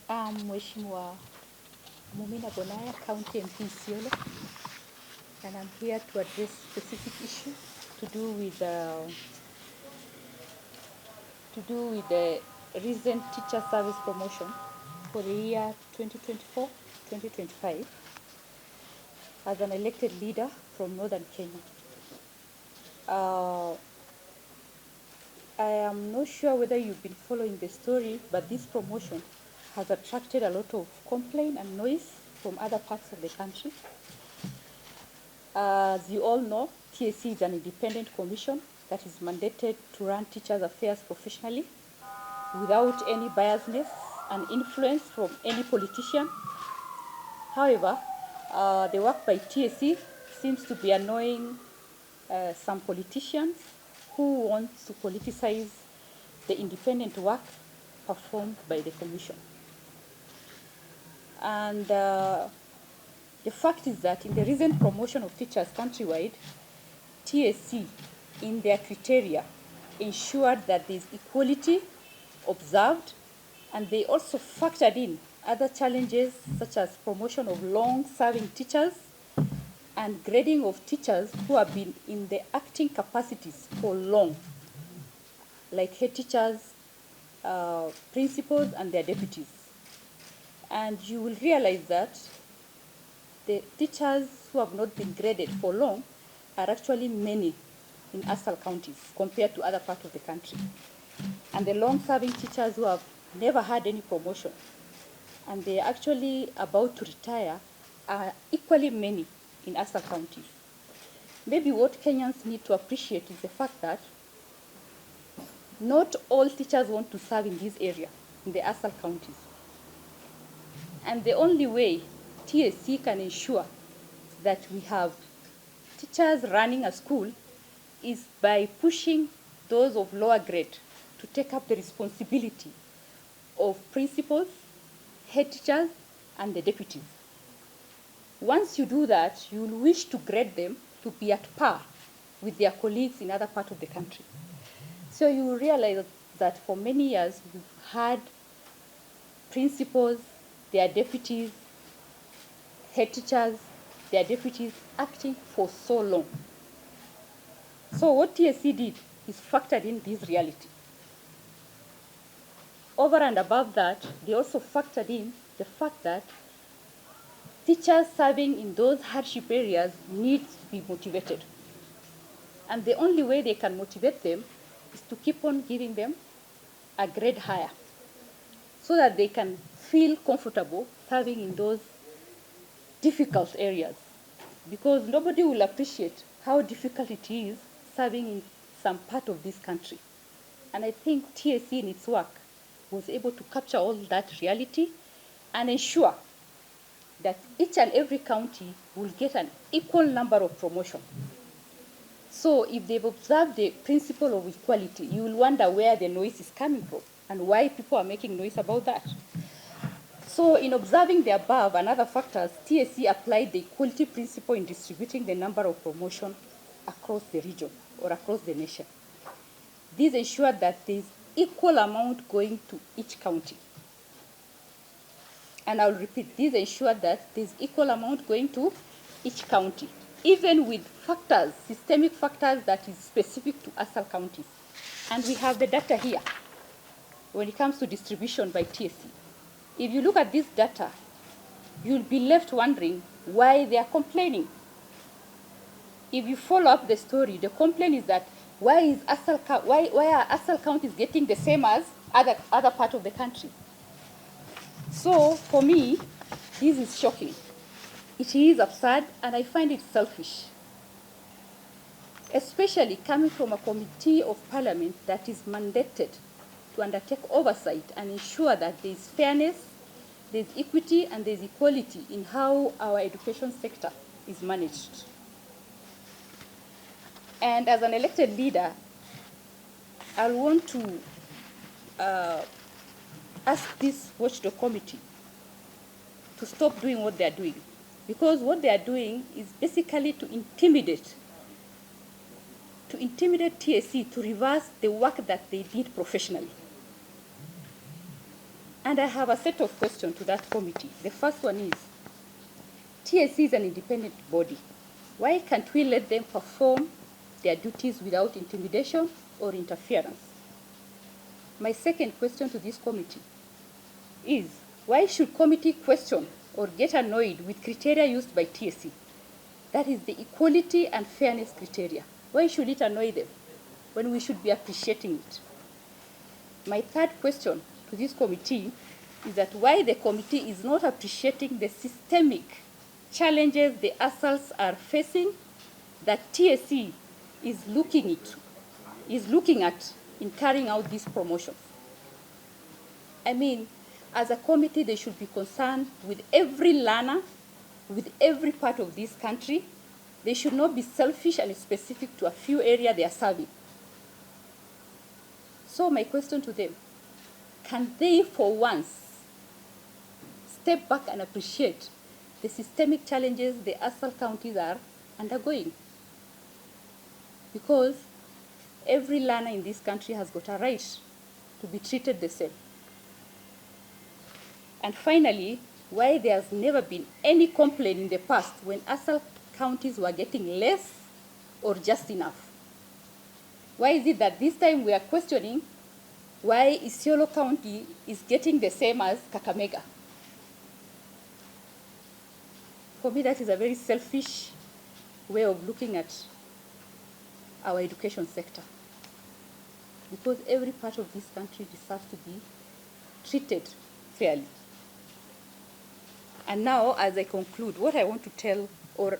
Mheshimiwa Mumina Bonaya, County MP Isiolo, and I'm here to address specific issues to do with the recent teacher service promotion for the year 2024-2025 as an elected leader from Northern Kenya. I am not sure whether you've been following the story, but this promotion has attracted a lot of complaint and noise from other parts of the country. As you all know, TSC is an independent commission that is mandated to run teachers' affairs professionally without any biasness and influence from any politician. However, the work by TSC seems to be annoying some politicians who want to politicize the independent work performed by the commission. And the fact is that in the recent promotion of teachers countrywide, TSC, in their criteria, ensured that there is equality observed, and they also factored in other challenges such as promotion of long-serving teachers and grading of teachers who have been in the acting capacities for long, like head teachers, principals, and their deputies. And you will realize that the teachers who have not been graded for long are actually many in ASAL counties compared to other parts of the country. And the long-serving teachers who have never had any promotion and they are actually about to retire are equally many in ASAL counties. Maybe what Kenyans need to appreciate is the fact that not all teachers want to serve in this area, in the ASAL counties. And the only way TSC can ensure that we have teachers running a school is by pushing those of lower grade to take up the responsibility of principals, head teachers, and the deputies. Once you do that, you will wish to grade them to be at par with their colleagues in other parts of the country. So you will realize that for many years, we've had principals, their deputies, head teachers, their deputies acting for so long. So what TSC did is factored in this reality. Over and above that, they also factored in the fact that teachers serving in those hardship areas need to be motivated. And the only way they can motivate them is to keep on giving them a grade higher so that they can feel comfortable serving in those difficult areas. Because nobody will appreciate how difficult it is serving in some part of this country. And I think TSC in its work was able to capture all that reality and ensure that each and every county will get an equal number of promotions. So if they've observed the principle of equality, you will wonder where the noise is coming from and why people are making noise about that. So in observing the above and other factors, TSC applied the equality principle in distributing the number of promotions across the region or across the nation. This ensured that there is equal amount going to each county. And I'll repeat, this ensured that there is equal amount going to each county, even with factors, systemic factors that is specific to ASAL counties. And we have the data here when it comes to distribution by TSC. If you look at this data, you'll be left wondering why they are complaining. If you follow up the story, the complaint is that why are ASAL counties getting the same as other part of the country? So for me, this is shocking. It is absurd, and I find it selfish, especially coming from a committee of parliament that is mandated to undertake oversight and ensure that there is fairness, there is equity, and there is equality in how our education sector is managed. And as an elected leader, I want to ask this watchdog committee to stop doing what they are doing. Because what they are doing is basically to intimidate TSC to reverse the work that they did professionally. And I have a set of questions to that committee. The first one is, TSC is an independent body. Why can't we let them perform their duties without intimidation or interference? My second question to this committee is, why should committee question or get annoyed with criteria used by TSC? That is the equality and fairness criteria. Why should it annoy them when we should be appreciating it? My third question to this committee is that why the committee is not appreciating the systemic challenges the ASALs are facing that TSC is looking at in carrying out these promotions. I mean, as a committee, they should be concerned with every learner, with every part of this country. They should not be selfish and specific to a few areas they are serving. So my question to them, can they for once step back and appreciate the systemic challenges the ASAL counties are undergoing? Because every learner in this country has got a right to be treated the same. And finally, why there has never been any complaint in the past when ASAL counties were getting less or just enough? Why is it that this time we are questioning why Isiolo County is getting the same as Kakamega? For me, that is a very selfish way of looking at our education sector, because every part of this country deserves to be treated fairly. And now, as I conclude, what I want to tell or